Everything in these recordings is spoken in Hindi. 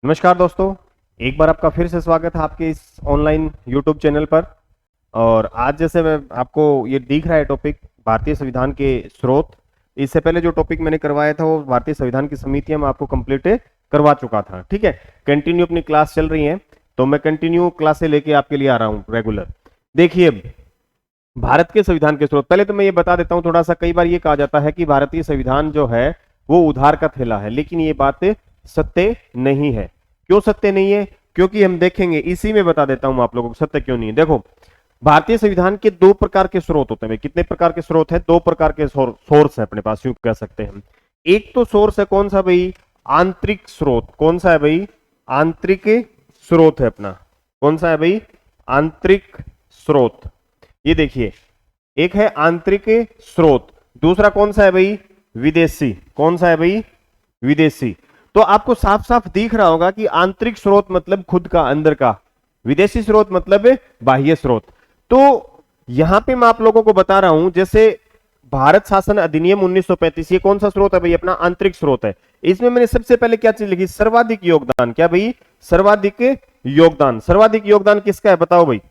नमस्कार दोस्तों, एक बार आपका फिर से स्वागत है आपके इस ऑनलाइन यूट्यूब चैनल पर। और आज जैसे मैं आपको ये दिख रहा है टॉपिक भारतीय संविधान के स्रोत। इससे पहले जो टॉपिक मैंने करवाया था वो भारतीय संविधान की समितियां मैं आपको कंप्लीट करवा चुका था। ठीक है, कंटिन्यू अपनी क्लास चल रही है तो मैं कंटिन्यू क्लासें लेके आपके लिए आ रहा हूँ रेगुलर। देखिए, भारत के संविधान के स्रोत, पहले तो मैं ये बता देता हूँ थोड़ा सा। कई बार ये कहा जाता है कि भारतीय संविधान जो है वो उधार का थैला है, लेकिन ये बात सत्य नहीं है। क्यों सत्य नहीं है? क्योंकि हम देखेंगे, इसी में बता देता हूं आप लोगों को सत्य क्यों नहीं है। देखो, भारतीय संविधान के दो प्रकार के स्रोत होते हैं। कितने प्रकार के स्रोत हैं? दो प्रकार के सोर्स है अपने पास, यूं कह सकते हैं। एक तो सोर्स है कौन सा भाई? आंतरिक स्रोत। कौन सा है भाई? आंतरिक स्रोत है अपना। कौन सा है भाई? आंतरिक स्रोत। ये देखिए, एक है आंतरिक स्रोत, दूसरा कौन सा है भाई? विदेशी। कौन सा है भाई? विदेशी। तो आपको साफ साफ दिख रहा होगा कि आंतरिक स्रोत मतलब खुद का, अंदर का। विदेशी स्रोत मतलब बाह्य स्रोत। तो यहां पे मैं आप लोगों को बता रहा हूं, जैसे भारत शासन अधिनियम 1935, ये कौन सा स्रोत है भाई? अपना आंतरिक स्रोत है। इसमें मैंने सबसे पहले क्या चीज लिखी? सर्वाधिक योगदान। क्या भाई? सर्वाधिक योगदान। सर्वाधिक योगदान किसका है बताओ भाई?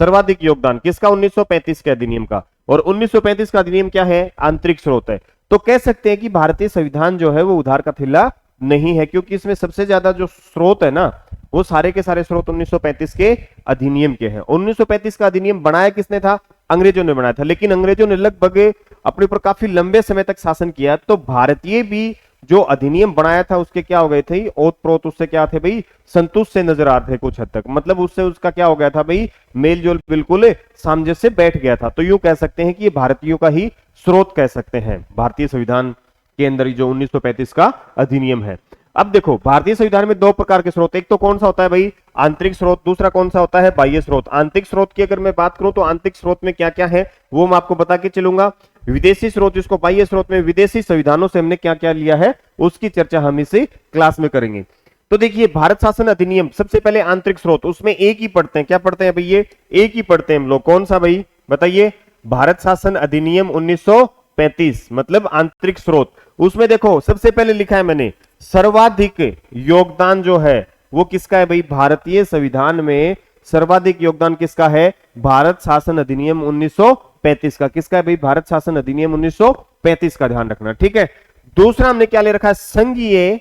सर्वाधिक योगदान किसका? 1935 के अधिनियम का। और 1935 का अधिनियम क्या है? आंतरिक स्रोत है। तो कह सकते हैं कि भारतीय संविधान जो है वो उधार का थैला नहीं है, क्योंकि इसमें सबसे ज्यादा जो स्रोत है ना, वो सारे के सारे स्रोत 1935 के अधिनियम के हैं। 1935 का अधिनियम बनाया किसने था? अंग्रेजों ने बनाया था, लेकिन अंग्रेजों ने लगभग अपने ऊपर काफी लंबे समय तक शासन किया। तो भारतीय भी जो अधिनियम बनाया था उसके क्या हो गए थे? ओत प्रोत उससे क्या थे भाई? संतुष्ट से नजर आ रहे थे कुछ हद तक। मतलब उससे उसका क्या हो गया था भाई? मेल जोल बिल्कुल सामंजस्य बैठ गया था। तो यूं कह सकते हैं कि ये भारतीयों का ही स्रोत कह सकते हैं, भारतीय संविधान के अंदर जो 1935 का अधिनियम है। अब देखो, भारतीय संविधान में दो प्रकार के स्रोत, एक तो कौन सा होता है भाई? आंतरिक स्रोत, दूसरा कौन सा होता है? बाह्य स्रोत। आंतरिक स्रोत की अगर मैं बात करूं तो आंतरिक स्रोत में क्या क्या है वो मैं आपको बता के चलूंगा। विदेशी स्रोत, जिसको बाह्य स्रोत में विदेशी संविधानों से हमने क्या क्या लिया है उसकी चर्चा हम इसी क्लास में करेंगे। तो देखिए, भारत शासन अधिनियम, सबसे पहले आंतरिक स्रोत, उसमें एक ही पढ़ते हैं। क्या पढ़ते हैं भाई? ये एक ही पढ़ते हैं हम लोग। कौन सा भाई बताइए? भारत शासन अधिनियम 1935 मतलब आंतरिक स्रोत। उसमें देखो सबसे पहले लिखा है मैंने, सर्वाधिक योगदान जो है वो किसका है भाई? भारतीय संविधान में सर्वाधिक योगदान किसका है? भारत शासन अधिनियम 1935 का। किसका है भाई? भारत शासन अधिनियम 1935 का, ध्यान रखना। ठीक है, दूसरा हमने क्या ले रखा है? संघीय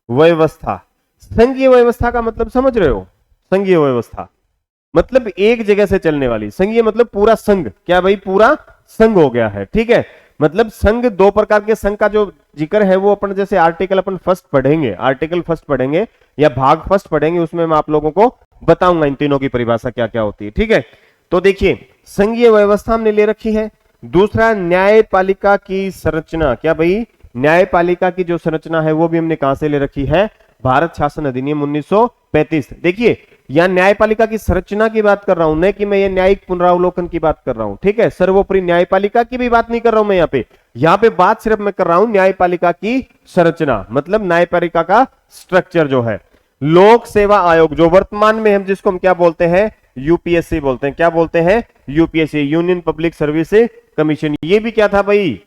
व्यवस्था। संघीय व्यवस्था का मतलब समझ रहे हो? संघीय व्यवस्था मतलब एक जगह से चलने वाली। संघीय मतलब पूरा संघ। क्या भाई? पूरा संघ हो गया है। ठीक है, मतलब संघ, दो प्रकार के संघ का जो जिक्र है वो अपन जैसे आर्टिकल अपन फर्स्ट पढ़ेंगे, आर्टिकल फर्स्ट पढ़ेंगे या भाग फर्स्ट पढ़ेंगे, उसमें मैं आप लोगों को बताऊंगा इन तीनों की परिभाषा क्या क्या होती है। ठीक है, तो देखिए, संघीय व्यवस्था हमने ले रखी है। दूसरा, न्यायपालिका की संरचना। क्या भाई? न्यायपालिका की जो संरचना है वो भी हमने कहां से ले रखी है? भारत शासन अधिनियम 1935। देखिए, यहां न्यायपालिका की संरचना की बात कर रहा हूं, नहीं कि मैं ये न्यायिक पुनरावलोकन की बात कर रहा हूं। ठीक है, सर्वोपरि न्यायपालिका की भी बात नहीं कर रहा हूं मैं यहां पे बात सिर्फ मैं कर रहा हूं न्यायपालिका की संरचना, मतलब न्यायपालिका का स्ट्रक्चर जो है। लोक सेवा आयोग, जो वर्तमान में हम जिसको हम क्या बोलते हैं? यूपीएससी बोलते हैं। क्या बोलते हैं? UPSC, union public service commission. ये भी क्या था भाई?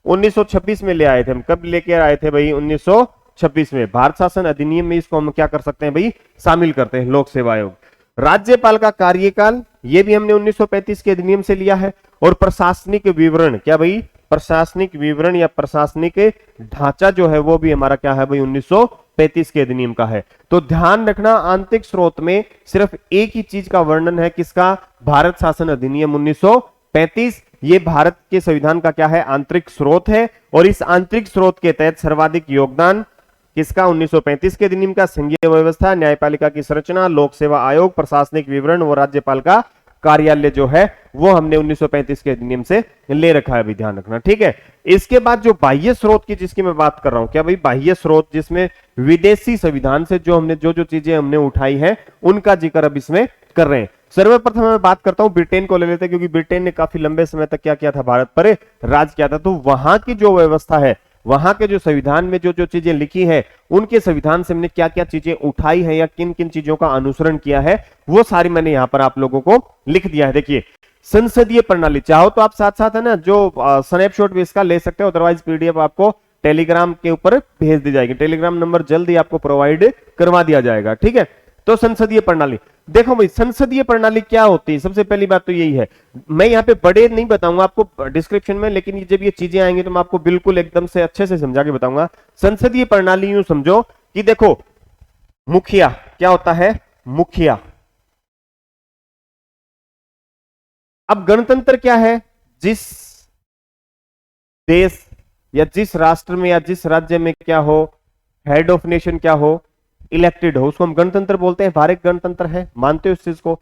1926 में ले आए थे हम। कब लेके आए थे भाई? 1926 में। भारत शासन अधिनियम में इसको हम क्या कर सकते हैं भाई? शामिल करते हैं, लोक सेवा आयोग। राज्यपाल का कार्यकाल, ये भी हमने 1935 के अधिनियम से लिया है। और प्रशासनिक विवरण। क्या भाई? प्रशासनिक विवरण या प्रशासनिक ढांचा जो है वो भी हमारा क्या है भाई? 1935 के अधिनियम का है। तो ध्यान रखना, आंतरिक स्रोत में सिर्फ एक ही चीज का वर्णन है, किसका? भारत शासन अधिनियम 1935। ये भारत के संविधान का क्या है? आंतरिक स्रोत है। और इस आंतरिक स्रोत के तहत सर्वाधिक योगदान किसका? 1935 के अधिनियम का। संघीय व्यवस्था, न्यायपालिका की संरचना, लोक सेवा आयोग, प्रशासनिक विवरण और राज्यपाल का कार्यालय जो है वो हमने 1935 के अधिनियम से ले रखा है, अभी ध्यान रखना। ठीक है, इसके बाद जो बाह्य स्रोत की जिसकी मैं बात कर रहा हूं, क्या भाई? बाह्य स्रोत, जिसमें विदेशी संविधान से जो हमने जो चीजें हमने उठाई है उनका जिक्र अब इसमें कर रहे हैं। सर्वप्रथम मैं बात करता हूं, ब्रिटेन को ले लेते हैं, क्योंकि ब्रिटेन ने काफी लंबे समय तक क्या किया था? भारत पर राज किया था। तो वहां की जो व्यवस्था है, वहां के जो संविधान में जो जो चीजें लिखी है, उनके संविधान से हमने क्या क्या चीजें उठाई है या किन किन चीजों का अनुसरण किया है, वो सारी मैंने यहां पर आप लोगों को लिख दिया है। देखिए, संसदीय प्रणाली, चाहो तो आप साथ साथ है ना जो स्नैपशॉट भी इसका ले सकते हो, अदरवाइज पीडीएफ आपको टेलीग्राम के ऊपर भेज दी जाएगी। टेलीग्राम नंबर जल्दी आपको प्रोवाइड करवा दिया जाएगा, ठीक है। तो संसदीय प्रणाली, देखो भाई संसदीय प्रणाली क्या होती है, सबसे पहली बात तो यही है। मैं यहाँ पे बड़े नहीं बताऊंगा आपको डिस्क्रिप्शन में, लेकिन जब ये चीजें आएंगी तो मैं आपको बिल्कुल एकदम से अच्छे से समझा के बताऊंगा। संसदीय प्रणाली यूं समझो कि देखो मुखिया क्या होता है, मुखिया। अब गणतंत्र क्या है, जिस देश या जिस राष्ट्र में या जिस राज्य में क्या हो, हेड ऑफ नेशन क्या हो, इलेक्टेड हो, उसको हम गणतंत्र बोलते हैं। भारत गणतंत्र है, मानते हो इस चीज को।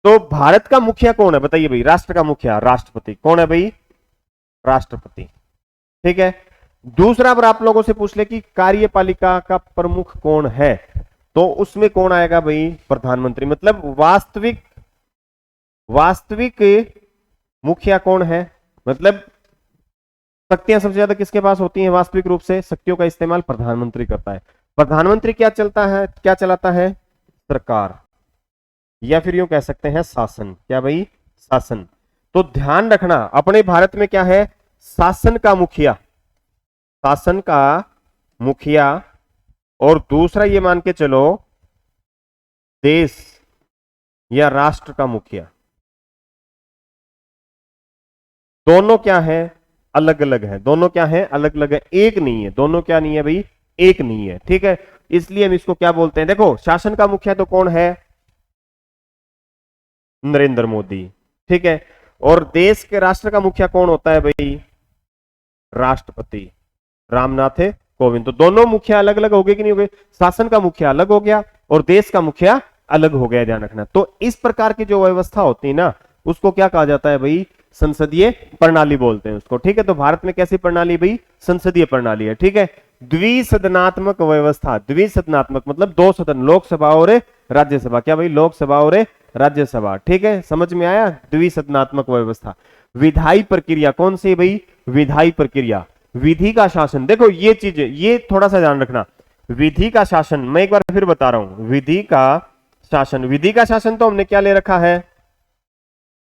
तो भारत का मुखिया कौन है बताइए भाई, राष्ट्र का मुखिया राष्ट्रपति। कौन है भाई, राष्ट्रपति, ठीक है। दूसरा बार आप लोगों से पूछ ले कि कार्यपालिका का प्रमुख कौन है, तो उसमें कौन आएगा भाई, प्रधानमंत्री। मतलब वास्तविक मुखिया कौन है, मतलब शक्तियां सबसे ज्यादा किसके पास होती हैं, वास्तविक रूप से शक्तियों का इस्तेमाल प्रधानमंत्री करता है। प्रधानमंत्री क्या चलता है, क्या चलाता है, सरकार, या फिर यूं कह सकते हैं शासन। क्या भाई, शासन। तो ध्यान रखना अपने भारत में क्या है, शासन का मुखिया, शासन का मुखिया, और दूसरा ये मान के चलो देश या राष्ट्र का मुखिया। दोनों क्या है, अलग अलग है। दोनों क्या है, अलग अलग है, एक नहीं है। दोनों क्या नहीं है भाई, एक नहीं है, ठीक है। इसलिए हम इसको क्या बोलते हैं, देखो शासन का मुखिया तो कौन है, नरेंद्र मोदी, ठीक है। और देश के राष्ट्र का मुखिया कौन होता है भाई, राष्ट्रपति रामनाथ कोविंद। तो दोनों मुखिया अलग अलग हो गए कि नहीं हो गए, शासन का मुखिया अलग हो गया और देश का मुखिया अलग हो गया, ध्यान रखना। तो इस प्रकार की जो व्यवस्था होती है ना, उसको क्या कहा जाता है भाई, संसदीय प्रणाली बोलते हैं उसको, ठीक है। तो भारत में कैसी प्रणाली भाई, संसदीय प्रणाली है, ठीक है। द्विसदनात्मक व्यवस्था, द्विसदनात्मक मतलब दो सदन, लोकसभा और राज्यसभा। क्या भाई, लोकसभा और राज्यसभा, ठीक है, समझ में आया। द्विसदनात्मक व्यवस्था। विधायी प्रक्रिया कौन सी भाई, विधायी प्रक्रिया, विधि का शासन। देखो ये चीजें, ये थोड़ा सा ध्यान रखना। विधि का शासन, मैं एक बार फिर बता रहा हूं, विधि का शासन। विधि का शासन तो हमने क्या ले रखा है,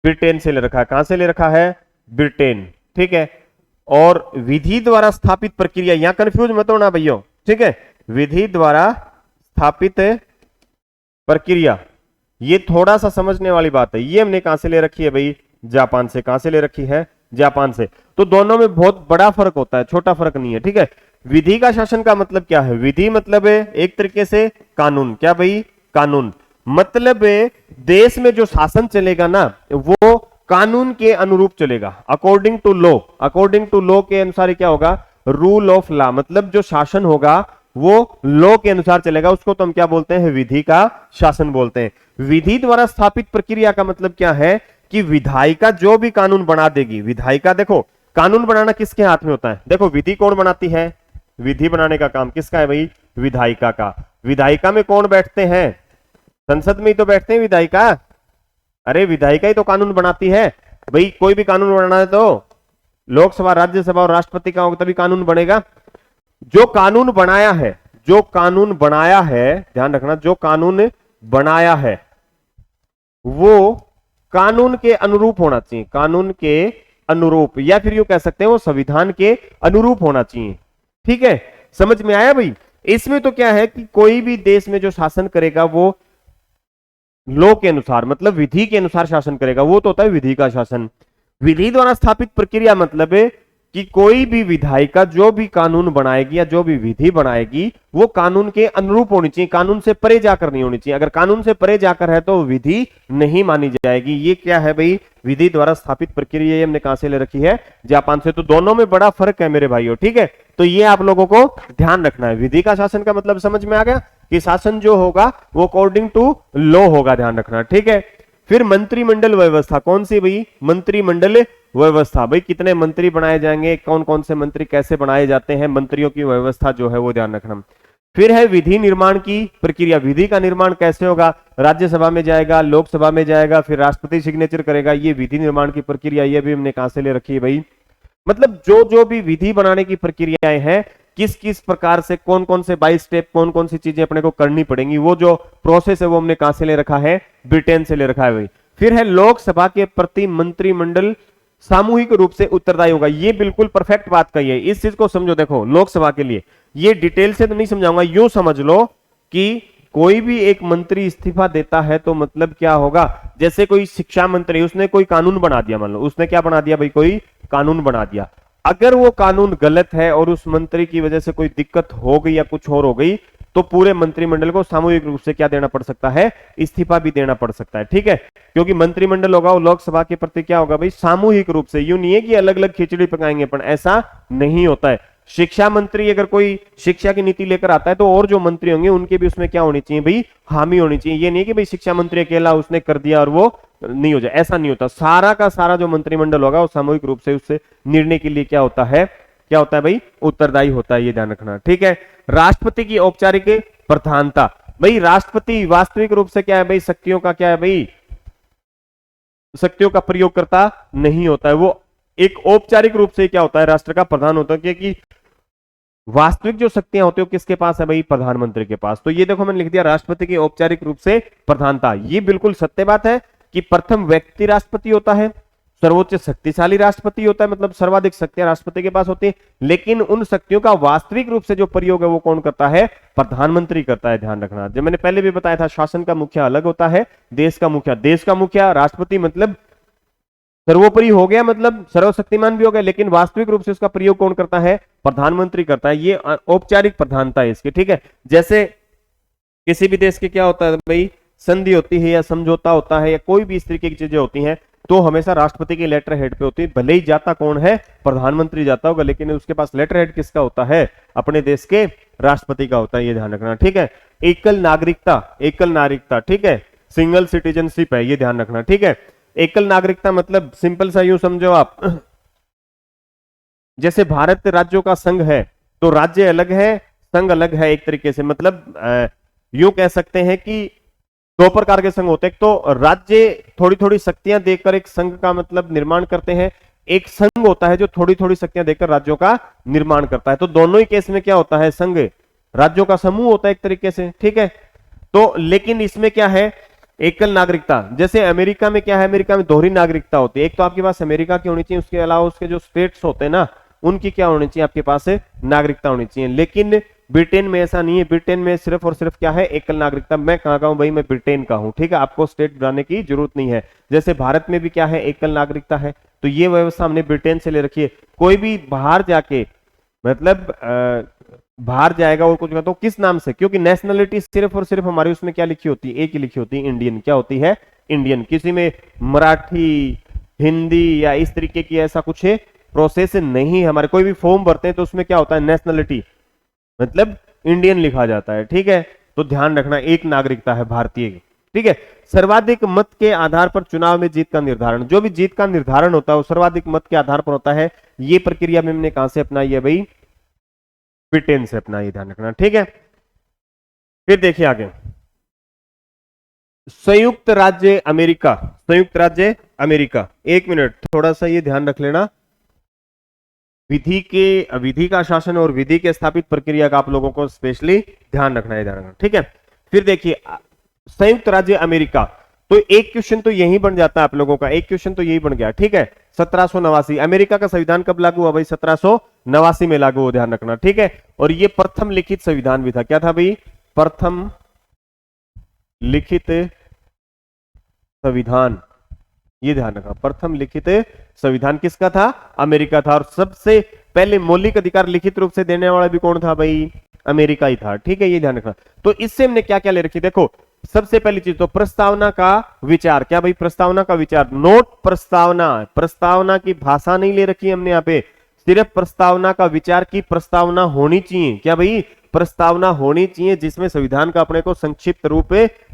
ब्रिटेन से ले रखा है। कहां से ले रखा है, ब्रिटेन, ठीक है। और विधि द्वारा स्थापित प्रक्रिया, यहां कंफ्यूज मत होना भैया, ठीक है। विधि द्वारा स्थापित प्रक्रिया, ये थोड़ा सा समझने वाली बात है। ये हमने कहां से ले रखी है भाई, जापान से। कहां से ले रखी है, जापान से। तो दोनों में बहुत बड़ा फर्क होता है, छोटा फर्क नहीं है, ठीक है। विधि का शासन का मतलब क्या है, विधि मतलब है एक तरीके से कानून। क्या भाई, कानून मतलब देश में जो शासन चलेगा ना, वो कानून के अनुरूप चलेगा, according to law. According to law के अनुसार क्या होगा, रूल ऑफ लॉ, मतलब जो शासन होगा वो लॉ के अनुसार चलेगा, उसको तो हम क्या बोलते हैं, विधि का शासन बोलते हैं। विधि द्वारा स्थापित प्रक्रिया का मतलब क्या है कि विधायिका जो भी कानून बना देगी, विधायिका, देखो कानून बनाना किसके हाथ में होता है, देखो विधि कौन बनाती है, विधि बनाने का काम किसका है भाई, विधायिका का। विधायिका में कौन बैठते हैं, संसद में ही तो बैठते हैं विधायिका। अरे विधायिका ही तो कानून बनाती है भाई। कोई भी कानून बनाना है तो लोकसभा, राज्यसभा और राष्ट्रपति का तभी कानून बनेगा। जो कानून बनाया है, जो कानून बनाया है, ध्यान रखना, जो कानून बनाया है वो कानून के अनुरूप होना चाहिए, कानून के अनुरूप, या फिर यूं कह सकते हैं वो संविधान के अनुरूप होना चाहिए, ठीक है। समझ में आया भाई। इसमें तो क्या है कि कोई भी देश में जो शासन करेगा वो लॉ के अनुसार, मतलब विधि के अनुसार शासन करेगा, वो तो होता है विधि का शासन। विधि द्वारा स्थापित प्रक्रिया मतलब है कि कोई भी विधायिका जो भी कानून बनाएगी या जो भी विधि बनाएगी वो कानून के अनुरूप होनी चाहिए, कानून से परे जाकर नहीं होनी चाहिए। अगर कानून से परे जाकर है तो विधि नहीं मानी जाएगी। ये क्या है भाई, विधि द्वारा स्थापित प्रक्रिया। ये हमने कहां से ले रखी है, जापान से। तो दोनों में बड़ा फर्क है मेरे भाइयों, ठीक है। तो ये आप लोगों को ध्यान रखना है। विधि का शासन का मतलब समझ में आ गया कि शासन जो होगा वो अकॉर्डिंग टू लॉ होगा, ध्यान रखना, ठीक है। फिर मंत्रिमंडल व्यवस्था, कौन सी भाई, मंत्रिमंडल व्यवस्था। भाई कितने मंत्री बनाए जाएंगे, कौन कौन से मंत्री कैसे बनाए जाते हैं, मंत्रियों की व्यवस्था जो है वो ध्यान रखना। फिर है विधि निर्माण की प्रक्रिया। विधि का निर्माण कैसे होगा, राज्यसभा में जाएगा, लोकसभा में जाएगा, फिर राष्ट्रपति सिग्नेचर करेगा। ये विधि निर्माण की प्रक्रिया, ये भी हमने कहां से ले रखी है भाई, मतलब जो जो भी विधि बनाने की प्रक्रियाएं हैं, किस किस प्रकार से, कौन कौन से 22 स्टेप, कौन कौन सी चीजें अपने को करनी पड़ेंगी, वो जो प्रोसेस है वो हमने कहां से ले रखा है, ब्रिटेन से ले रखा है भाई। फिर है लोकसभा के प्रति मंत्रिमंडल सामूहिक रूप से उत्तरदायी होगा। ये बिल्कुल परफेक्ट बात कही है, इस चीज को समझो। देखो लोकसभा के लिए ये डिटेल से तो नहीं समझाऊंगा, यूं समझ लो कि कोई भी एक मंत्री इस्तीफा देता है तो मतलब क्या होगा, जैसे कोई शिक्षा मंत्री उसने कोई कानून बना दिया, मान लो उसने क्या बना दिया भाई, कोई कानून बना दिया। अगर वो कानून गलत है और उस मंत्री की वजह से कोई दिक्कत हो गई या कुछ और हो गई, तो पूरे मंत्रिमंडल को सामूहिक रूप से क्या देना पड़ सकता है, इस्तीफा भी देना पड़ सकता है। ठीक है, क्योंकि मंत्रिमंडल होगा वो लोकसभा के प्रति क्या होगा भाई, सामूहिक रूप से। यूं नहीं है कि अलग अलग खिचड़ी पकाएंगे, पर ऐसा नहीं होता है। शिक्षा मंत्री अगर कोई शिक्षा की नीति लेकर आता है तो और जो मंत्री होंगे उनके भी उसमें क्या होनी चाहिए भाई, हामी होनी चाहिए। ये नहीं कि भाई शिक्षा मंत्री अकेला उसने कर दिया और वो नहीं हो जाए, ऐसा नहीं होता। सारा का सारा जो मंत्रिमंडल होगा वो सामूहिक रूप से उससे निर्णय के लिए क्या होता है, क्या होता है भाई, उत्तरदायी होता है। ये ध्यान रखना। ठीक है, राष्ट्रपति की औपचारिक प्रधानता। भाई राष्ट्रपति वास्तविक रूप से क्या है भाई, शक्तियों का क्या है भाई, शक्तियों का प्रयोगकर्ता नहीं होता है। वो एक औपचारिक रूप से क्या होता है, राष्ट्र का प्रधान होता है, क्योंकि वास्तविक जो शक्तियां होती है किसके पास है भाई, प्रधानमंत्री के पास। तो ये देखो मैंने लिख दिया राष्ट्रपति की औपचारिक रूप से प्रधानता। ये बिल्कुल सत्य बात है कि प्रथम व्यक्ति राष्ट्रपति होता है, सर्वोच्च शक्तिशाली राष्ट्रपति होता है, मतलब सर्वाधिक शक्तियां राष्ट्रपति के पास होती है, लेकिन उन शक्तियों का वास्तविक रूप से जो प्रयोग है वो कौन करता है, प्रधानमंत्री करता है। ध्यान रखना, जो मैंने पहले भी बताया था, शासन का मुखिया अलग होता है, देश का मुखिया। देश का मुखिया राष्ट्रपति मतलब सर्वोपरि हो गया, मतलब सर्वशक्तिमान भी हो गया, लेकिन वास्तविक रूप से उसका प्रयोग कौन करता है, प्रधानमंत्री करता है। ये औपचारिक प्रधानता है इसकी। ठीक है, जैसे किसी भी देश के क्या होता है भाई, संधि होती है या समझौता होता है या कोई भी इस तरीके की चीजें होती हैं, तो हमेशा राष्ट्रपति के लेटर हेड पे होती है। भले ही जाता कौन है, प्रधानमंत्री जाता होगा, लेकिन उसके पास लेटर हेड किसका होता है, अपने देश के राष्ट्रपति का होता है। ये ध्यान रखना। ठीक है, एकल नागरिकता, एकल नागरिकता। ठीक है, सिंगल सिटीजनशिप है, ये ध्यान रखना। ठीक है, एकल नागरिकता मतलब सिंपल सा यूं समझो आप, जैसे भारत राज्यों का संघ है तो राज्य अलग है, संघ अलग है एक तरीके से। मतलब यूं कह सकते हैं कि दो प्रकार के संघ होते हैं। एक तो राज्य थोड़ी थोड़ी शक्तियां देकर एक संघ का मतलब निर्माण करते हैं, एक संघ होता है जो थोड़ी थोड़ी शक्तियां देकर राज्यों का निर्माण करता है। तो दोनों ही केस में क्या होता है, संघ राज्यों का समूह होता है एक तरीके से। ठीक है, तो लेकिन इसमें क्या है, एकल नागरिकता। जैसे अमेरिका में क्या है, अमेरिका में दोहरी नागरिकता होती है। एक तो आपके पास अमेरिका की होनी चाहिए, उसके अलावा उसके जो स्टेट्स होते हैं ना, उनकी क्या होनी चाहिए, आपके पास नागरिकता होनी चाहिए। लेकिन ब्रिटेन में ऐसा नहीं है, ब्रिटेन में सिर्फ और सिर्फ क्या है, एकल नागरिकता। मैं कहां का हूं भाई, मैं ब्रिटेन का हूं। ठीक है, आपको स्टेट बनाने की जरूरत नहीं है। जैसे भारत में भी क्या है, एकल नागरिकता है, तो ये व्यवस्था हमने ब्रिटेन से ले रखी है। कोई भी बाहर जाके मतलब बाहर जाएगा और कुछ कहता हूं किस नाम से, क्योंकि नेशनलिटी सिर्फ और सिर्फ हमारी उसमें क्या लिखी होती है, एक ही लिखी होती है, इंडियन। क्या होती है, इंडियन। किसी में मराठी, हिंदी या इस तरीके की ऐसा कुछ है प्रोसेस नहीं। हमारे कोई भी फॉर्म भरते हैं तो उसमें क्या होता है, नेशनलिटी मतलब इंडियन लिखा जाता है। ठीक है, तो ध्यान रखना, एक नागरिकता है भारतीय। ठीक है, सर्वाधिक मत के आधार पर चुनाव में जीत का निर्धारण। जो भी जीत का निर्धारण होता है वो सर्वाधिक मत के आधार पर होता है। ये प्रक्रिया में हमने कहां से अपनाई है भाई, ब्रिटेन से अपनाई, ध्यान रखना। ठीक है, फिर देखिए आगे, संयुक्त राज्य अमेरिका। संयुक्त राज्य अमेरिका, एक मिनट थोड़ा सा ये ध्यान रख लेना, विधि का शासन और विधि के स्थापित प्रक्रिया का आप लोगों को स्पेशली ध्यान रखना है, ध्यान रखना। ठीक है, फिर देखिए संयुक्त राज्य अमेरिका, तो एक क्वेश्चन तो यही बन जाता है आप लोगों का, एक क्वेश्चन तो यही बन गया। ठीक है, 1789 अमेरिका का संविधान कब लागू हुआ भाई, 1789 में लागू हुआ, ध्यान रखना। ठीक है, और ये प्रथम लिखित संविधान भी था। क्या था भाई, प्रथम लिखित संविधान, ये ध्यान रखना। प्रथम लिखित संविधान किसका था, अमेरिका था। और सबसे पहले मौलिक अधिकार लिखित रूप से देने वाला भी कौन था भाई, अमेरिका ही था। ठीक है, ये ध्यान रखना। तो इससे हमने क्या क्या ले रखी, देखो सबसे पहली चीज तो प्रस्तावना का विचार। क्या भाई, प्रस्तावना का विचार, नोट प्रस्तावना। प्रस्तावना की भाषा नहीं ले रखी हमने यहाँ पे, सिर्फ प्रस्तावना का विचार की प्रस्तावना होनी चाहिए। क्या भाई, प्रस्तावना होनी चाहिए जिसमें संविधान का अपने को संक्षिप्त रूप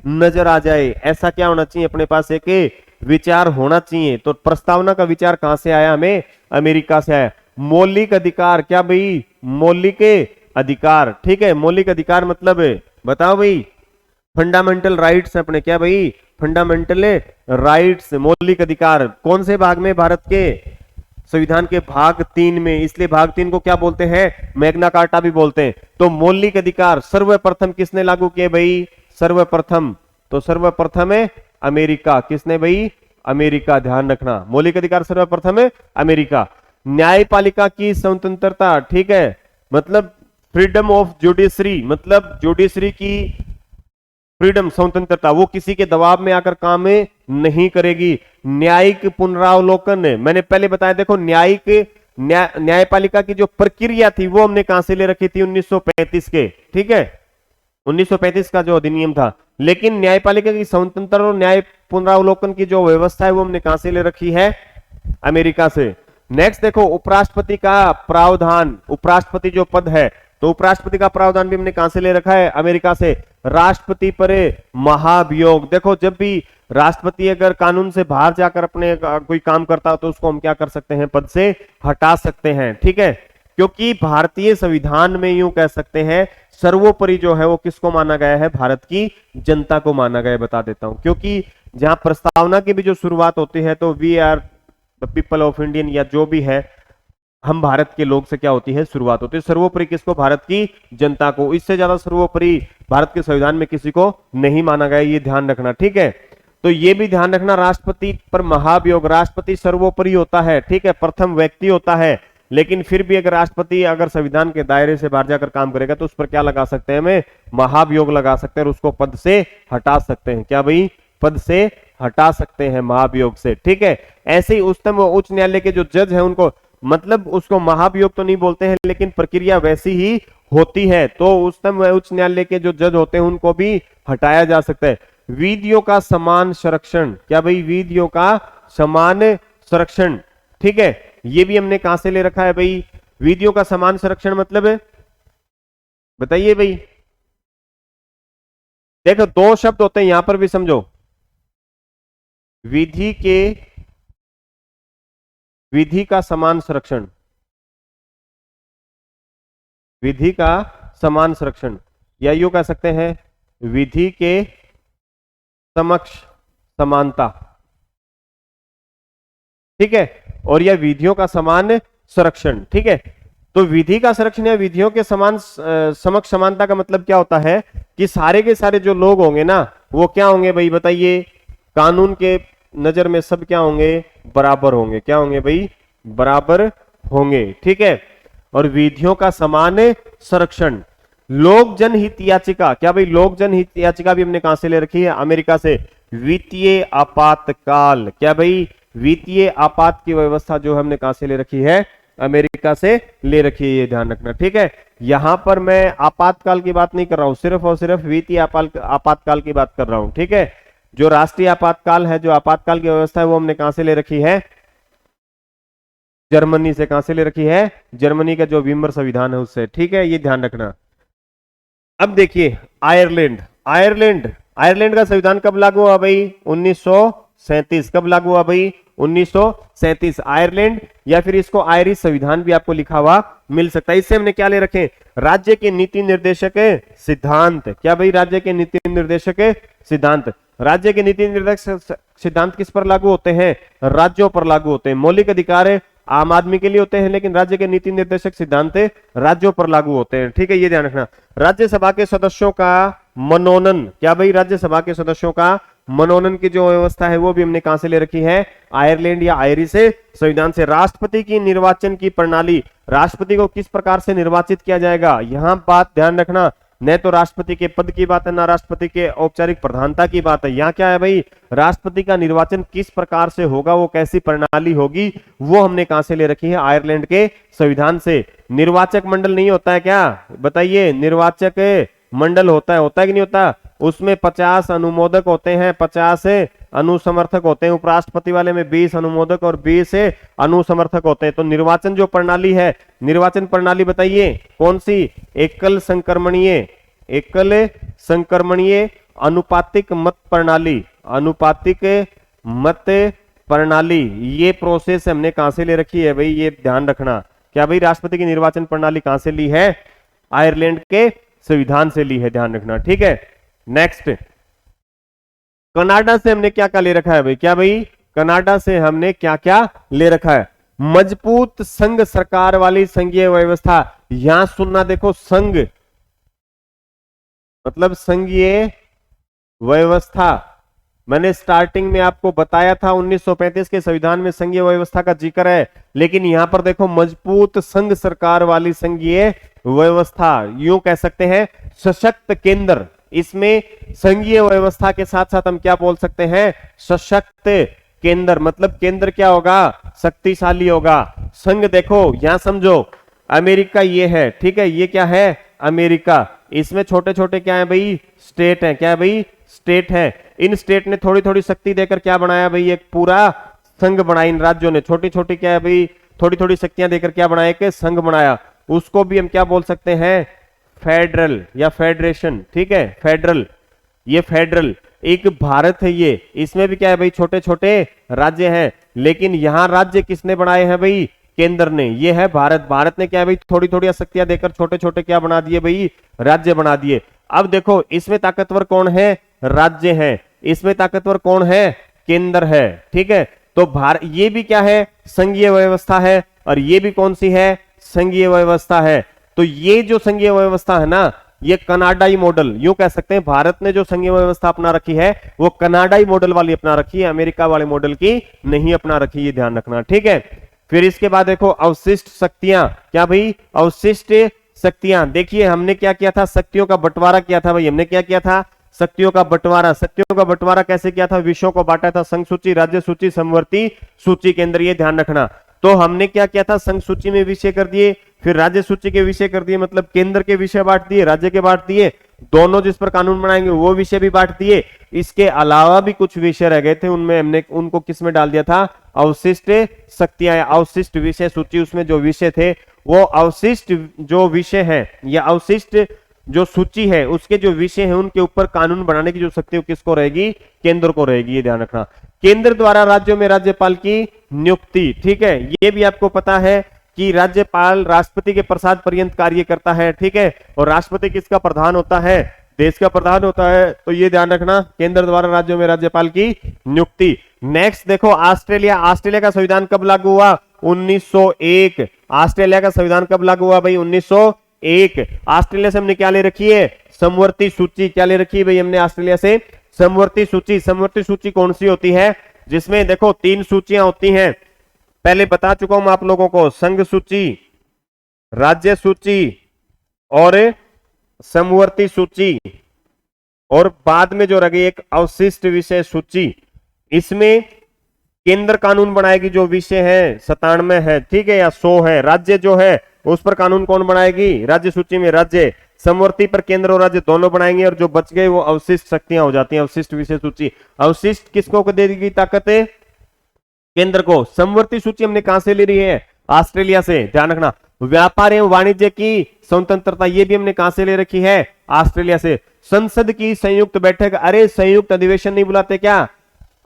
नजर आ जाए। ऐसा क्या होना चाहिए, अपने पास एक विचार होना चाहिए। तो प्रस्तावना का विचार कहां से आया, हमें अमेरिका से आया। मौलिक अधिकार, क्या भाई, मौलिक अधिकार। ठीक है, मौलिक अधिकार मतलब बताओ भाई, फंडामेंटल राइट्स अपने। क्या भाई, फंडामेंटल राइट्स, मौलिक अधिकार। कौन से भाग में, भारत के संविधान के भाग 3 में, इसलिए भाग 3 को क्या बोलते हैं, मैग्ना कार्टा भी बोलते हैं। तो मौलिक अधिकार सर्वप्रथम किसने लागू किए भाई, सर्वप्रथम, तो सर्वप्रथम है अमेरिका। किसने भाई, अमेरिका, ध्यान रखना, मौलिक अधिकार सर्वप्रथम है अमेरिका। न्यायपालिका की स्वतंत्रता, ठीक है, मतलब फ्रीडम ऑफ जुडिशरी, मतलब जुडिशरी की फ्रीडम, स्वतंत्रता, वो किसी के दबाव में आकर काम नहीं करेगी। न्यायिक पुनरावलोकन, मैंने पहले बताया, देखो न्यायिक न्यायपालिका की जो प्रक्रिया थी वो हमने कहां से ले रखी थी, 1935 के, ठीक है, 1935 का जो अधिनियम था। लेकिन न्यायपालिका की स्वतंत्रता और न्याय पुनरावलोकन की जो व्यवस्था है वो हमने कहां से ले रखी है, अमेरिका से। नेक्स्ट देखो, उपराष्ट्रपति का प्रावधान, उपराष्ट्रपति जो पद है, तो उपराष्ट्रपति का प्रावधान भी हमने कहां से ले रखा है, अमेरिका से। राष्ट्रपति पर महाभियोग, देखो जब भी राष्ट्रपति अगर कानून से बाहर जाकर अपने कोई काम करता है तो उसको हम क्या कर सकते हैं, पद से हटा सकते हैं, ठीक है, क्योंकि भारतीय संविधान में यूं कह सकते हैं सर्वोपरि जो है वो किसको माना गया है, भारत की जनता को माना गया है। बता देता हूं, क्योंकि जहां प्रस्तावना की भी जो शुरुआत होती है तो we are the people of Indian, या जो भी है, हम भारत के लोग से क्या होती है, शुरुआत होती है। सर्वोपरि किसको, भारत की जनता को, इससे ज्यादा सर्वोपरि भारत के संविधान में किसी को नहीं माना गया, ये ध्यान रखना, ठीक है। तो ये भी ध्यान रखना, राष्ट्रपति पर महाभियोग, राष्ट्रपति सर्वोपरि होता है, ठीक है, प्रथम व्यक्ति होता है, लेकिन फिर भी अगर राष्ट्रपति अगर संविधान के दायरे से बाहर जाकर काम करेगा तो उस पर क्या लगा सकते हैं, हमें महाभियोग लगा सकते हैं और उसको पद से हटा सकते हैं। क्या भाई, पद से हटा सकते हैं महाभियोग से, ठीक है। ऐसे ही उच्चतम उच्च न्यायालय के जो जज हैं उनको, मतलब उसको महाभियोग तो नहीं बोलते हैं लेकिन प्रक्रिया वैसी ही होती है, तो उच्चतम उच्च न्यायालय के जो जज होते हैं उनको भी हटाया जा सकता है। विधियों का समान संरक्षण, क्या भाई, विधियों का समान संरक्षण, ठीक है, ये भी हमने कहां से ले रखा है भाई, विधियों का समान संरक्षण मतलब है, बताइए भाई। देखो दो शब्द होते हैं यहां पर भी, समझो, विधि का समान संरक्षण, विधि का समान संरक्षण, या यूं कह सकते हैं विधि के समक्ष समानता, ठीक है, और यह विधियों का समान संरक्षण, ठीक है। तो विधि का संरक्षण या विधियों के समान समक्ष समानता का मतलब क्या होता है कि सारे के सारे जो लोग होंगे ना वो क्या होंगे भाई, बताइए, कानून के नजर में सब क्या होंगे, बराबर होंगे। क्या होंगे भाई, बराबर होंगे, ठीक है। और विधियों का समान संरक्षण, लोक जनहित याचिका, क्या भाई, लोक जनहित याचिका भी हमने कहां से ले रखी है, अमेरिका से। वित्तीय आपातकाल, क्या भाई, वित्तीय आपात की व्यवस्था जो हमने कहां से ले रखी है, अमेरिका से ले रखी है, ये ध्यान रखना, ठीक है। यहां पर मैं आपातकाल की बात नहीं कर रहा हूं, सिर्फ और सिर्फ वित्तीय आपातकाल की बात कर रहा हूं, ठीक है। जो राष्ट्रीय आपातकाल है, जो आपातकाल की व्यवस्था है, वो हमने कहां से ले रखी है, जर्मनी से। कहां से ले रखी है, जर्मनी का जो विमर संविधान है उससे, ठीक है, ये ध्यान रखना। अब देखिए आयरलैंड, आयरलैंड का संविधान कब लागू हुआ भाई, 1937। कब लागू हुआ भाई, 1937। आयरलैंड, या फिर इसको आयरिश संविधान भी आपको लिखा हुआ मिल सकता है। इससे हमने क्या ले रखे, राज्य के नीति निर्देशक सिद्धांत। क्या भाई, राज्य के नीति निर्देशक सिद्धांत। राज्य के नीति निर्देशक सिद्धांत किस पर लागू होते हैं, राज्यों पर लागू होते हैं। मौलिक अधिकार आम आदमी के लिए होते हैं लेकिन राज्य के नीति निर्देशक सिद्धांत राज्यों पर लागू होते हैं, ठीक है, ये ध्यान रखना। राज्यसभा के सदस्यों का मनोनयन, क्या भाई, राज्यसभा के सदस्यों का मनोनयन की जो व्यवस्था है वो भी हमने कहां से ले रखी है, आयरलैंड या आयरिश संविधान से। राष्ट्रपति की निर्वाचन की प्रणाली, राष्ट्रपति को किस प्रकार से निर्वाचित किया जाएगा, यहां बात ध्यान रखना, न तो राष्ट्रपति के पद की बात है ना राष्ट्रपति के औपचारिक प्रधानता की बात है। यहाँ क्या है भाई, राष्ट्रपति का निर्वाचन किस प्रकार से होगा, वो कैसी प्रणाली होगी, वो हमने कहां से ले रखी है, आयरलैंड के संविधान से। निर्वाचक मंडल नहीं होता है क्या, बताइए, निर्वाचक मंडल होता है कि नहीं होता, उसमें 50 अनुमोदक होते हैं, 50 अनुसमर्थक होते हैं। उपराष्ट्रपति वाले में 20 अनुमोदक और 20 अनुसमर्थक होते हैं। तो निर्वाचन जो प्रणाली है, निर्वाचन प्रणाली बताइए कौन सी, एकल संक्रमणीय अनुपातिक मत प्रणाली, अनुपातिक मत प्रणाली, ये प्रोसेस हमने कहां से ले रखी है भाई, ये ध्यान रखना। क्या भाई, राष्ट्रपति की निर्वाचन प्रणाली कहां से ली है, आयरलैंड के संविधान से ली है, ध्यान रखना, ठीक है। नेक्स्ट, कनाडा से हमने क्या क्या ले रखा है भाई, क्या भाई, कनाडा से हमने क्या क्या ले रखा है, मजबूत संघ सरकार वाली संघीय व्यवस्था। यहां सुनना, देखो, संघ मतलब संघीय व्यवस्था, मैंने स्टार्टिंग में आपको बताया था 1935 के संविधान में संघीय व्यवस्था का जिक्र है, लेकिन यहां पर देखो मजबूत संघ सरकार वाली संघीय व्यवस्था, यूं कह सकते हैं सशक्त केंद्र। इसमें संघीय व्यवस्था के साथ साथ हम क्या बोल सकते हैं, सशक्त केंद्र। मतलब केंद्र क्या होगा, शक्तिशाली होगा। संघ देखो यहां समझो, अमेरिका ये है, ठीक है, ये क्या है अमेरिका, इसमें छोटे छोटे क्या है भाई, स्टेट है, क्या है भाई, स्टेट है। इन स्टेट ने थोड़ी थोड़ी शक्ति देकर क्या बनाया भाई, एक पूरा संघ बनाया। इन राज्यों ने छोटी छोटी क्या है भाई, थोड़ी थोड़ी शक्तियां देकर क्या बनाया, कि संघ बनाया। उसको भी हम क्या बोल सकते हैं, फेडरल या फेडरेशन, ठीक है, फेडरल। ये फेडरल एक भारत है, ये इसमें भी क्या है भाई, छोटे छोटे राज्य हैं, लेकिन यहां राज्य किसने बनाए हैं भाई, केंद्र ने। ये है भारत। भारत ने क्या है भाई, थोड़ी थोड़ी शक्तियां देकर छोटे छोटे क्या बना दिए भाई, राज्य बना दिए। अब देखो इसमें ताकतवर कौन है, राज्य है। इसमें ताकतवर कौन है, केंद्र है, ठीक है। तो भारत ये भी क्या है, संघीय व्यवस्था है, और ये भी कौन सी है, संघीय व्यवस्था है। तो ये जो संघीय व्यवस्था है ना, ये कनाडाई मॉडल, यूं कह सकते हैं भारत ने जो संघीय व्यवस्था अपना रखी है वो कनाडाई मॉडल वाली अपना रखी है, अमेरिका वाले मॉडल की नहीं अपना रखी, ये ध्यान रखना, ठीक है। फिर इसके बाद देखो अवशिष्ट शक्तियां, क्या भाई, अवशिष्ट शक्तियां। देखिए हमने क्या किया था, शक्तियों का बंटवारा किया था भाई, हमने क्या किया था, शक्तियों का बंटवारा। शक्तियों का बंटवारा कैसे किया था, विषयों को बांटा था, संघ सूची, राज्य सूची, समवर्ती सूची के अंदर, ये ध्यान रखना। तो हमने क्या किया था, संघ सूची में विषय कर दिए, फिर राज्य सूची के विषय कर दिए, मतलब केंद्र के विषय बांट दिए, राज्य के बांट दिए, दोनों जिस पर कानून बनाएंगे वो विषय भी बांट दिए। इसके अलावा भी कुछ विषय रह गए थे, उनमें हमने उनको किस में डाल दिया था, अवशिष्ट शक्तियां, अवशिष्ट विषय सूची। उसमें जो विषय थे वो अवशिष्ट जो विषय है या अवशिष्ट जो सूची है उसके जो विषय है उनके ऊपर कानून बनाने की जो शक्ति किसको रहेगी, केंद्र को रहेगी, ये ध्यान रखना। केंद्र द्वारा राज्यों में राज्यपाल की नियुक्ति, ठीक है, ये भी आपको पता है कि राज्यपाल राष्ट्रपति के प्रसाद पर्यंत कार्य करता है, ठीक है। और राष्ट्रपति किसका प्रधान होता है, देश का प्रधान होता है। तो ये ध्यान रखना, केंद्र द्वारा राज्यों में राज्यपाल की नियुक्ति। नेक्स्ट देखो ऑस्ट्रेलिया। ऑस्ट्रेलिया का संविधान कब लागू हुआ, 1901। ऑस्ट्रेलिया का संविधान कब लागू हुआ भाई, 1901। ऑस्ट्रेलिया से हमने क्या ले रखी है, समवर्ती सूची। क्या ले रखी है भाई हमने ऑस्ट्रेलिया से, समवर्ती सूची। समवर्ती सूची कौन सी होती है, जिसमें देखो 3 सूचियां होती हैं, पहले बता चुका हूं मैं आप लोगों को, संघ सूची, राज्य सूची और समवर्ती सूची, और बाद में जो रह गई एक अवशिष्ट विषय सूची। इसमें केंद्र कानून बनाएगी, जो विषय है 97 है, ठीक है, या 100 है। राज्य जो है उस पर कानून कौन बनाएगी, राज्य सूची में राज्य। समवर्ती पर केंद्र और राज्य दोनों बनाएंगे, और जो बच गए वो अवशिष्ट शक्तियां हो जाती हैं, अवशिष्ट विषय सूची। अवशिष्ट किसको दे देगी ताकत है, केंद्र को। समवर्ती सूची हमने कहां से ले रही है, ऑस्ट्रेलिया से, ध्यान रखना। व्यापार एवं वाणिज्य की स्वतंत्रता, ये भी हमने कहां से ले रखी है, ऑस्ट्रेलिया से। संसद की संयुक्त बैठक, अरे संयुक्त अधिवेशन नहीं बुलाते क्या,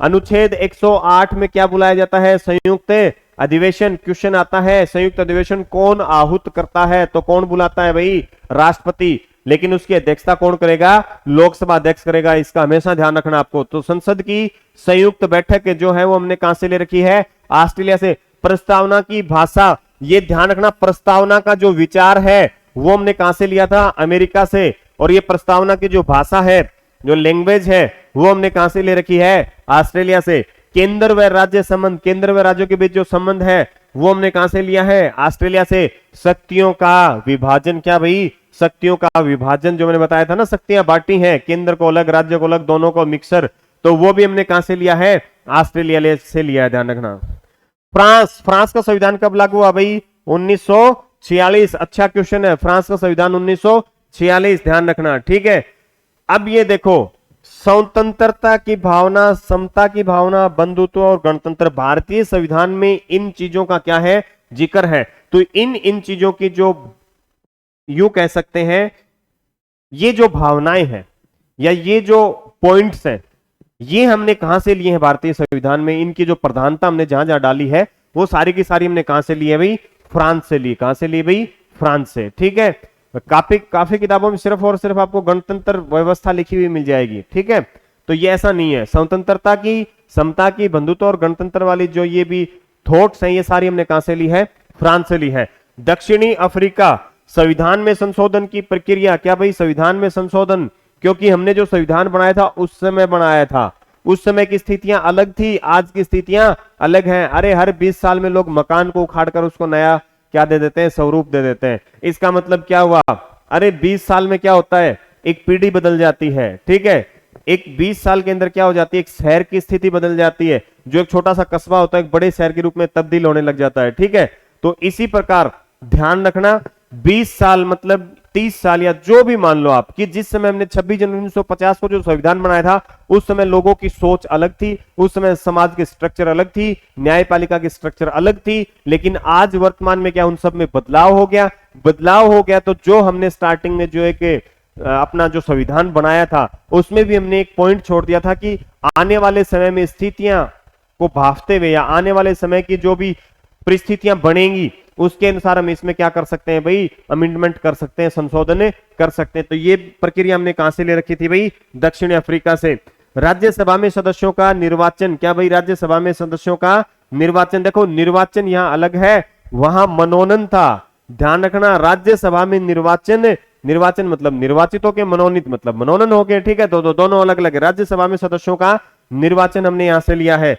अनुच्छेद 108 में क्या बुलाया जाता है, संयुक्त अधिवेशन। क्वेश्चन आता है संयुक्त अधिवेशन कौन आहूत करता है, तो कौन बुलाता है भाई, राष्ट्रपति। लेकिन उसकी अध्यक्षता कौन करेगा, लोकसभा अध्यक्ष करेगा, इसका हमेशा ध्यान रखना आपको। तो संसद की संयुक्त बैठक जो है वो हमने कहां से ले रखी है, ऑस्ट्रेलिया से। प्रस्तावना की भाषा, ये ध्यान रखना, प्रस्तावना का जो विचार है वो हमने कहां से लिया था, अमेरिका से। और ये प्रस्तावना की जो भाषा है, जो लैंग्वेज है, वो हमने कहां से ले रखी है, ऑस्ट्रेलिया से। केंद्र व राज्य संबंध, केंद्र व राज्यों के बीच जो संबंध है वो हमने कहां से लिया है, ऑस्ट्रेलिया से। शक्तियों का विभाजन, क्या भाई, शक्तियों का विभाजन, जो मैंने बताया था ना, शक्तियां बांटी हैं, केंद्र को अलग, राज्य को अलग, दोनों को मिक्सर, तो वो भी हमने कहां से लिया है, ऑस्ट्रेलिया से लिया है, ध्यान रखना। फ्रांस, फ्रांस का संविधान कब लागू हुआ भाई, 1946। अच्छा क्वेश्चन है, फ्रांस का संविधान 1946, ध्यान रखना, ठीक है। अब ये देखो, स्वतंत्रता की भावना, समता की भावना, बंधुत्व और गणतंत्र, भारतीय संविधान में इन चीजों का क्या है, जिक्र है। तो इन चीजों की जो यूं कह सकते हैं, ये जो भावनाएं हैं या ये जो पॉइंट्स हैं, ये हमने कहां से लिए हैं भारतीय संविधान में। इनकी जो प्रधानता हमने जहां जहां डाली है वो सारी की सारी हमने कहां से ली है भाई, फ्रांस से ली। कहां से ली भाई, फ्रांस से, ठीक है। काफी किताबों में सिर्फ और सिर्फ आपको गणतंत्र व्यवस्था लिखी हुई मिल जाएगी, ठीक है। तो ये ऐसा नहीं है, स्वतंत्रता की, समता की, बंधुत्व और गणतंत्र वाली जो ये भी थॉट्स हैं, ये सारी हमने कहां से ली है, फ्रांस से ली है। दक्षिणी अफ्रीका, संविधान में संशोधन की प्रक्रिया, क्या भाई, संविधान में संशोधन, क्योंकि हमने जो संविधान बनाया था उस समय बनाया था, उस समय की स्थितियां अलग थी, आज की स्थितियां अलग हैं। अरे हर 20 साल में लोग मकान को उखाड़कर उसको नया क्या दे देते हैं, स्वरूप दे देते हैं। इसका मतलब क्या हुआ? अरे 20 साल में क्या होता है, एक पीढ़ी बदल जाती है, ठीक है। एक 20 साल के अंदर क्या हो जाती है, एक शहर की स्थिति बदल जाती है। जो एक छोटा सा कस्बा होता है एक बड़े शहर के रूप में तब्दील होने लग जाता है, ठीक है। तो इसी प्रकार ध्यान रखना, 20 साल मतलब 30 साल या जो भी मान लो आप, कि जिस समय हमने 26 जनवरी 1950 को जो संविधान बनाया था, उस समय लोगों की सोच अलग थी, उस समय समाज की स्ट्रक्चर अलग थी, न्यायपालिका की स्ट्रक्चर अलग थी। लेकिन आज वर्तमान में क्या उन सब में बदलाव हो गया। बदलाव हो गया तो जो हमने स्टार्टिंग में जो एक अपना जो संविधान बनाया था, उसमें भी हमने एक पॉइंट छोड़ दिया था कि आने वाले समय में स्थितियां को भांपते हुए या आने वाले समय की जो भी परिस्थितियां बनेंगी उसके अनुसार हम इसमें क्या कर सकते हैं भाई, अमेंडमेंट कर सकते हैं, संशोधन कर सकते हैं। तो ये प्रक्रिया हमने कहां से ले रखी थी भाई, दक्षिण अफ्रीका से। राज्यसभा में सदस्यों का निर्वाचन, क्या भाई राज्यसभा में सदस्यों का निर्वाचन, देखो निर्वाचन यहां अलग है, वहां मनोनयन था। ध्यान रखना, राज्यसभा में निर्वाचन, निर्वाचन मतलब निर्वाचितों के, मनोनीत मतलब मनोनयन हो गए, ठीक है। तो दोनों अलग अलग है। राज्यसभा में सदस्यों का निर्वाचन हमने यहां से लिया है।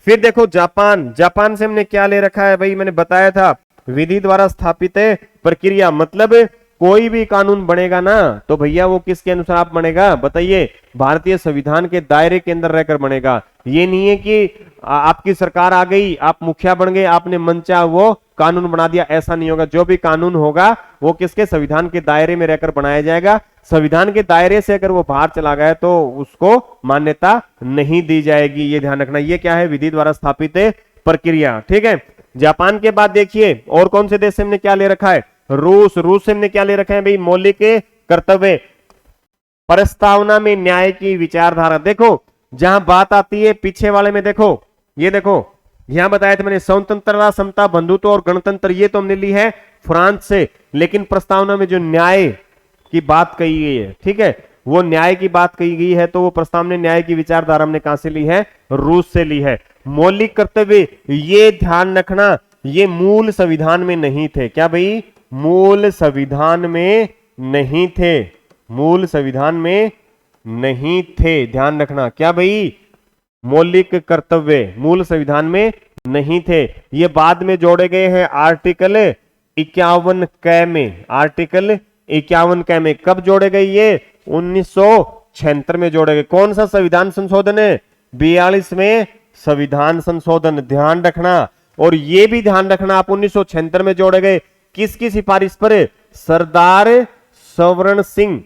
फिर देखो जापान, जापान से हमने क्या ले रखा है भाई, मैंने बताया था विधि द्वारा स्थापित प्रक्रिया, मतलब कोई भी कानून बनेगा ना तो भैया वो किसके अनुसार बनेगा, बताइए, भारतीय संविधान के दायरे के अंदर रहकर बनेगा। ये नहीं है कि आपकी सरकार आ गई, आप मुखिया बन गए, आपने मन चाहा वो कानून बना दिया, ऐसा नहीं होगा। जो भी कानून होगा वो किसके, संविधान के दायरे में रहकर बनाया जाएगा। संविधान के दायरे से अगर वो बाहर चला गया तो उसको मान्यता नहीं दी जाएगी, ये ध्यान रखना। ये क्या है, विधि द्वारा स्थापित प्रक्रिया, ठीक है। जापान के बाद देखिए और कौन से देश से हमने क्या ले रखा है, रूस। रूस से हमने क्या ले रखा है भाई, मौलिक कर्तव्य, प्रस्तावना में न्याय की विचारधारा। देखो जहां बात आती है पीछे वाले में, देखो ये देखो यहां बताया था मैंने, स्वतंत्रता, समता, बंधुत्व और गणतंत्र, ये तो हमने ली है फ्रांस से। लेकिन प्रस्तावना में जो न्याय की बात कही गई है, ठीक है, वो न्याय की बात कही गई है, तो वो प्रस्ताव ने न्याय की विचारधारा हमने कहां से ली है, रूस से ली है। मौलिक कर्तव्य, ये ध्यान रखना, ये मूल संविधान में नहीं थे। क्या भाई, मूल संविधान में नहीं थे, मूल संविधान में नहीं थे, ध्यान रखना। क्या भाई, मौलिक कर्तव्य मूल संविधान में नहीं थे, ये बाद में जोड़े गए हैं आर्टिकल 51 क में। आर्टिकल 51 क में कब जोड़े गए, ये 1976 में जोड़े गए। कौन सा संविधान संशोधन है, 42 में संविधान संशोधन, ध्यान रखना। और ये भी ध्यान रखना आप 1976 में जोड़े गए, किसकी सिफारिश पर, सरदार सवर्ण सिंह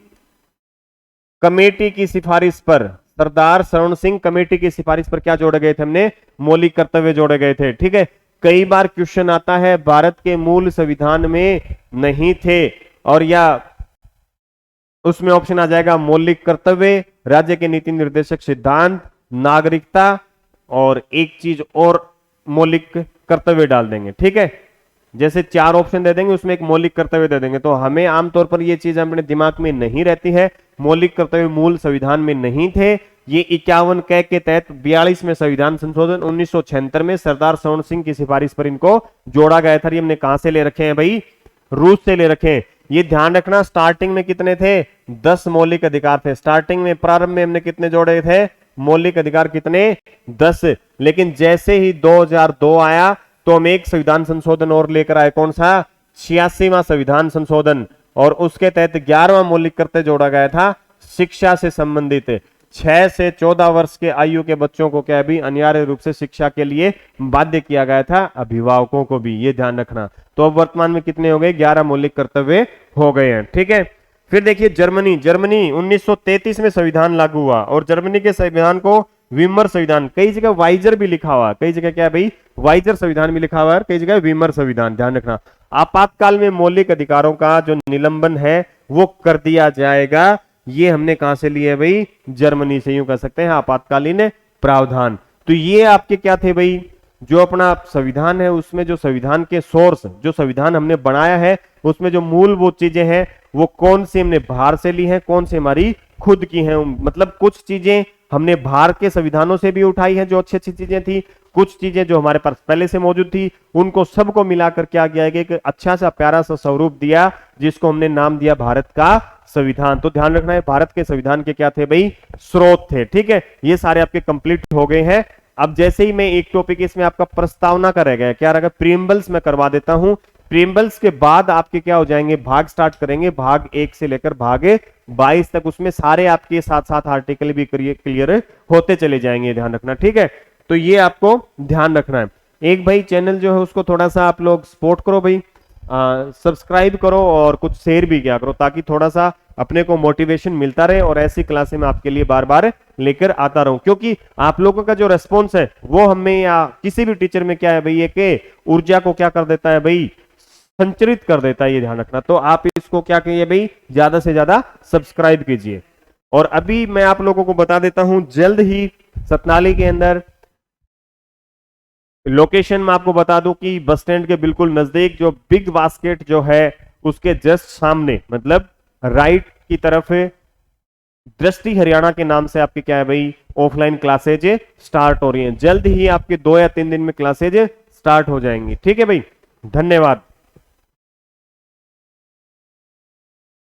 कमेटी की सिफारिश पर, सरदार सवर्ण सिंह कमेटी की सिफारिश पर क्या जोड़े गए थे हमने, मौलिक कर्तव्य जोड़े गए थे, ठीक है। कई बार क्वेश्चन आता है भारत के मूल संविधान में नहीं थे, और या उसमें ऑप्शन आ जाएगा मौलिक कर्तव्य, राज्य के नीति निर्देशक सिद्धांत, नागरिकता, और एक चीज और मौलिक कर्तव्य डाल देंगे, ठीक है। जैसे 4 ऑप्शन दे देंगे, उसमें एक मौलिक कर्तव्य दे देंगे। तो हमें आमतौर पर ये चीज अपने दिमाग में नहीं रहती है, मौलिक कर्तव्य मूल संविधान में नहीं थे। ये 51 क के तहत 42 में संविधान संशोधन, 1976 में सरदार सवर्ण सिंह की सिफारिश पर इनको जोड़ा गया था। ये हमने कहां से ले रखे हैं भाई, रूस से ले रखे हैं। ये ध्यान रखना, स्टार्टिंग में कितने थे, 10 मौलिक अधिकार थे। स्टार्टिंग में, प्रारंभ में हमने कितने जोड़े थे, मौलिक अधिकार कितने, 10। लेकिन जैसे ही 2002 आया तो हम एक संविधान संशोधन और लेकर आए, कौन सा, 86वां संविधान संशोधन, और उसके तहत 11वां मौलिक कर्तव्य जोड़ा गया था, शिक्षा से संबंधित। 6 से 14 वर्ष के आयु के बच्चों को क्या भी अनिवार्य रूप से शिक्षा के लिए बाध्य किया गया था, अभिभावकों को भी, ये ध्यान रखना। तो अब वर्तमान में कितने हो गए, 11 मौलिक कर्तव्य हो गए हैं, ठीक है। फिर देखिए जर्मनी, जर्मनी 1933 में संविधान लागू हुआ, और जर्मनी के संविधान को विमर संविधान, कई जगह वाइजर भी लिखा हुआ, कई जगह क्या है भाई, वाइजर संविधान भी लिखा हुआ है, कई जगह विमर संविधान, ध्यान रखना। आपातकाल में मौलिक अधिकारों का जो निलंबन है वो कर दिया जाएगा। ये हमने कहां से लिए भाई, जर्मनी से, यूं कह सकते हैं आपातकालीन प्रावधान। तो ये आपके क्या थे भाई, जो अपना संविधान है उसमें जो संविधान के सोर्स, जो संविधान हमने बनाया है उसमें जो मूलभूत चीजें हैं वो कौन सी हमने बाहर से ली हैं, कौन सी हमारी खुद की हैं। मतलब कुछ चीजें हमने बाहर के संविधानों से भी उठाई हैं जो अच्छी अच्छी चीजें थी, कुछ चीजें जो हमारे पास पहले से मौजूद थी उनको सबको मिलाकर क्या किया गया, एक अच्छा सा प्यारा सा स्वरूप दिया जिसको हमने नाम दिया भारत का संविधान। तो ध्यान रखना है भारत के संविधान के क्या थे भाई, स्रोत थे। ठीक है, ये सारे आपके कंप्लीट हो गए हैं। अब जैसे ही मैं एक टॉपिक इसमें आपका प्रस्तावना का रह गया, क्या रहेगा, प्रीएम्बल्स मैं करवा देता हूं। प्रीएम्बल्स के बाद आपके क्या हो जाएंगे, भाग स्टार्ट करेंगे, भाग 1 से लेकर भाग 22 तक, उसमें सारे आपके साथ साथ आर्टिकल भी क्लियर होते चले जाएंगे, ध्यान रखना। ठीक है, तो ये आपको ध्यान रखना है। एक भाई चैनल जो है उसको थोड़ा सा आप लोग सपोर्ट करो भाई, सब्सक्राइब करो और कुछ शेयर भी किया करो, ताकि थोड़ा सा अपने को मोटिवेशन मिलता रहे और ऐसी क्लासें मैं आपके लिए बार बार लेकर आता रहूं। क्योंकि आप लोगों का जो रेस्पॉन्स है वो हमें या किसी भी टीचर में क्या है भाई, ये ऊर्जा को क्या कर देता है भाई, संचरित कर देता है, ये ध्यान रखना। तो आप इसको क्या कहिए भाई, ज्यादा से ज्यादा सब्सक्राइब कीजिए। और अभी मैं आप लोगों को बता देता हूं, जल्द ही सतनाली के अंदर लोकेशन में आपको बता दूं कि बस स्टैंड के बिल्कुल नजदीक जो बिग बास्केट जो है उसके जस्ट सामने, मतलब राइट की तरफ दृष्टि हरियाणा के नाम से आपके क्या है भाई, ऑफलाइन क्लासेज स्टार्ट हो रही हैं। जल्द ही आपके 2 या 3 दिन में क्लासेज स्टार्ट हो जाएंगी। ठीक है भाई, धन्यवाद।